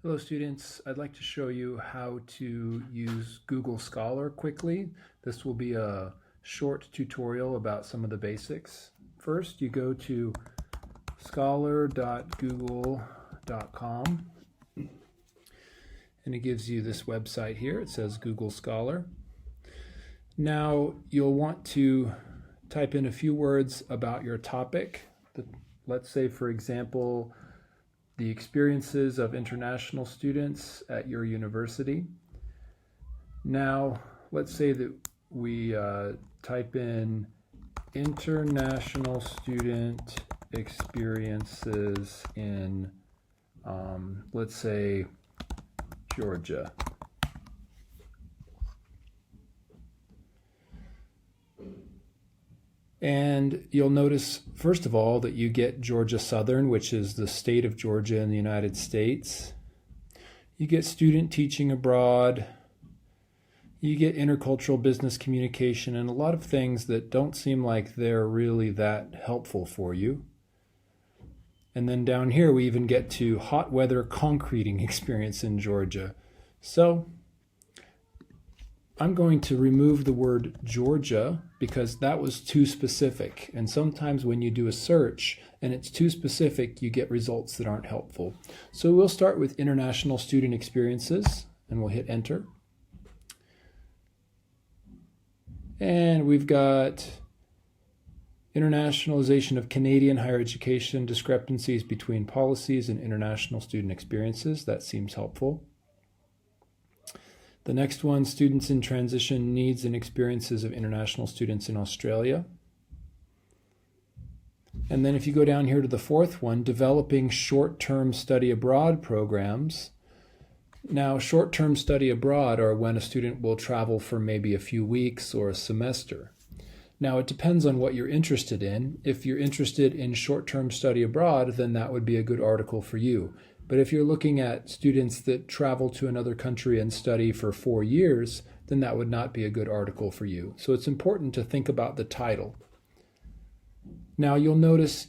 Hello students, I'd like to show you how to use Google Scholar quickly. This will be a short tutorial about some of the basics. First, you go to scholar.google.com and it gives you this website here. It says Google Scholar. Now you'll want to type in a few words about your topic. Let's say, for example, the experiences of international students at your university. Now, let's say that we type in international student experiences in, let's say, Georgia. And you'll notice, first of all, that you get Georgia Southern, which is the state of Georgia in the United States. You get student teaching abroad. You get intercultural business communication and a lot of things that don't seem like they're really that helpful for you. And then down here, we even get to hot weather concreting experience in Georgia. So I'm going to remove the word Georgia because that was too specific. And sometimes when you do a search and it's too specific, you get results that aren't helpful. So we'll start with international student experiences and we'll hit enter. And we've got internationalization of Canadian higher education, discrepancies between policies and international student experiences. That seems helpful. The next one, students in transition, needs and experiences of international students in Australia. And then if you go down here to the fourth one, developing short-term study abroad programs. Now, short-term study abroad are when a student will travel for maybe a few weeks or a semester. Now, it depends on what you're interested in. If you're interested in short-term study abroad, then that would be a good article for you. But if you're looking at students that travel to another country and study for 4 years, then that would not be a good article for you. So it's important to think about the title. Now you'll notice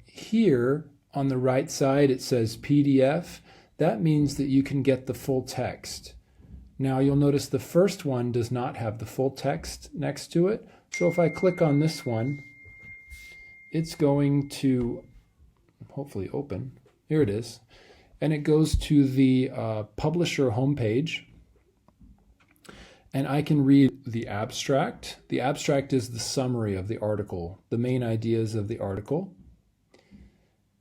here on the right side it says PDF. That means that you can get the full text. Now you'll notice the first one does not have the full text next to it. So if I click on this one, it's going to hopefully open. Here it is. And it goes to the publisher homepage. And I can read the abstract. The abstract is the summary of the article, the main ideas of the article.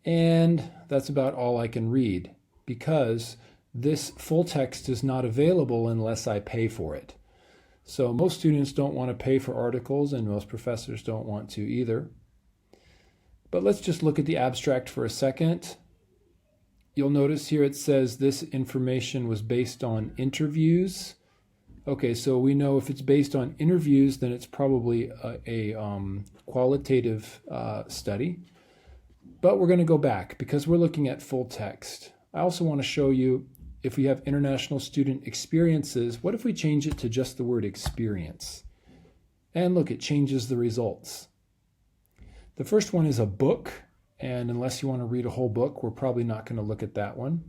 And that's about all I can read because this full text is not available unless I pay for it. So most students don't want to pay for articles and most professors don't want to either. But let's just look at the abstract for a second. You'll notice here it says this information was based on interviews. Okay, so we know if it's based on interviews, then it's probably a qualitative study. But we're going to go back because we're looking at full text. I also want to show you if we have international student experiences, what if we change it to just the word experience? And look, it changes the results. The first one is a book. And unless you want to read a whole book, we're probably not going to look at that one.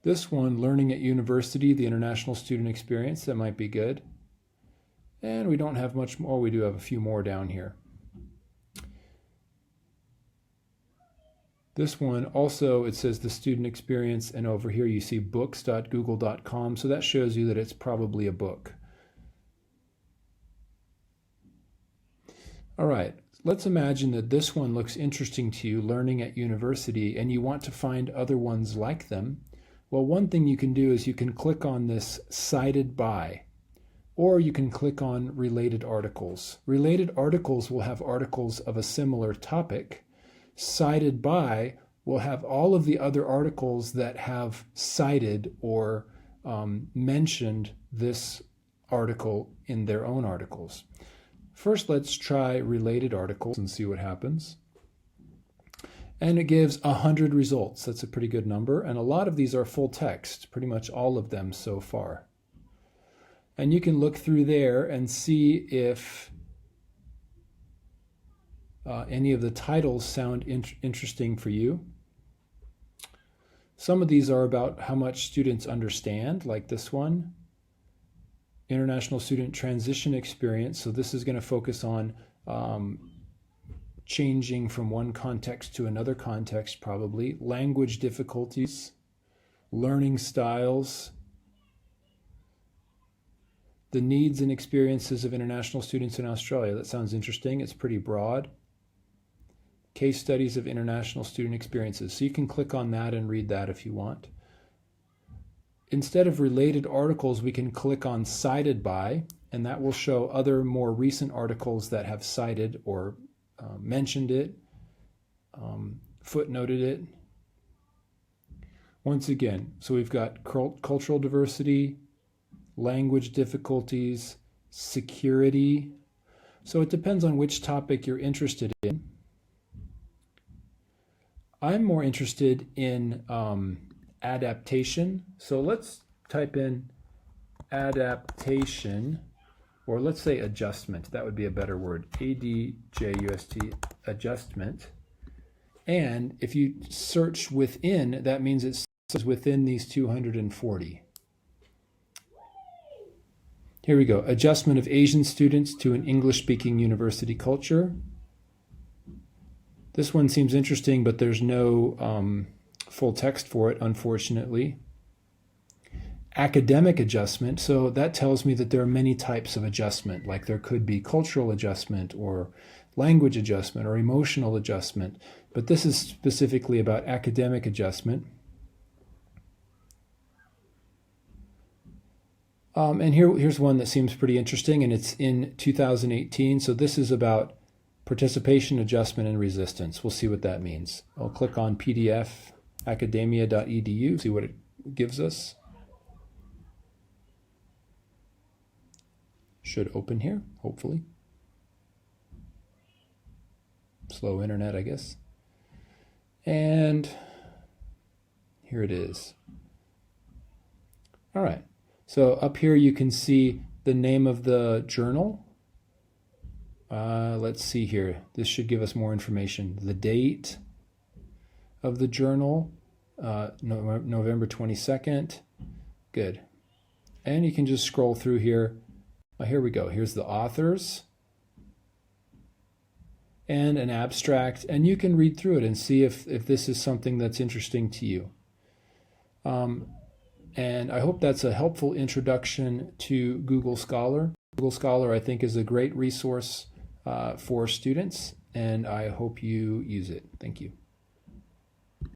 This one, learning at university, the international student experience, that might be good. And we don't have much more. We do have a few more down here. This one also, it says the student experience, and over here you see books.google.com. So that shows you that it's probably a book. All right. Let's imagine that this one looks interesting to you, learning at university, and you want to find other ones like them. Well, one thing you can do is you can click on this cited by, or you can click on related articles. Related articles will have articles of a similar topic. Cited by will have all of the other articles that have cited or mentioned this article in their own articles. First, let's try related articles and see what happens. And it gives 100 results. That's a pretty good number. And a lot of these are full text, pretty much all of them so far. And you can look through there and see if any of the titles sound interesting for you. Some of these are about how much students understand, like this one, International Student Transition Experience. So this is going to focus on changing from one context to another context, probably. Language difficulties, learning styles, the needs and experiences of international students in Australia. That sounds interesting. It's pretty broad. Case studies of international student experiences. So you can click on that and read that if you want. Instead of related articles, we can click on cited by, and that will show other more recent articles that have cited or mentioned it, footnoted it. Once again, so we've got cultural diversity, language difficulties, security. So it depends on which topic you're interested in. I'm more interested in adaptation. So let's type in adaptation, or let's say adjustment. That would be a better word. ADJUST, adjustment. And if you search within, that means it says within these 240. Here we go. Adjustment of Asian students to an English-speaking university culture. This one seems interesting, but there's no full text for it, unfortunately. Academic adjustment. So that tells me that there are many types of adjustment, like there could be cultural adjustment or language adjustment or emotional adjustment. But this is specifically about academic adjustment. And here's one that seems pretty interesting, and it's in 2018. So this is about participation, adjustment, and resistance. We'll see what that means. I'll click on PDF, academia.edu, see what it gives us. Should open here, hopefully. Slow internet, I guess. And here it is. All right. So up here you can see the name of the journal. Let's see here. This should give us more information. The date of the journal, November 22nd. Good. And you can just scroll through here. Here we go. Here's the authors and an abstract. And you can read through it and see if this is something that's interesting to you. And I hope that's a helpful introduction to Google Scholar. Google Scholar, I think, is a great resource for students, and I hope you use it. Thank you.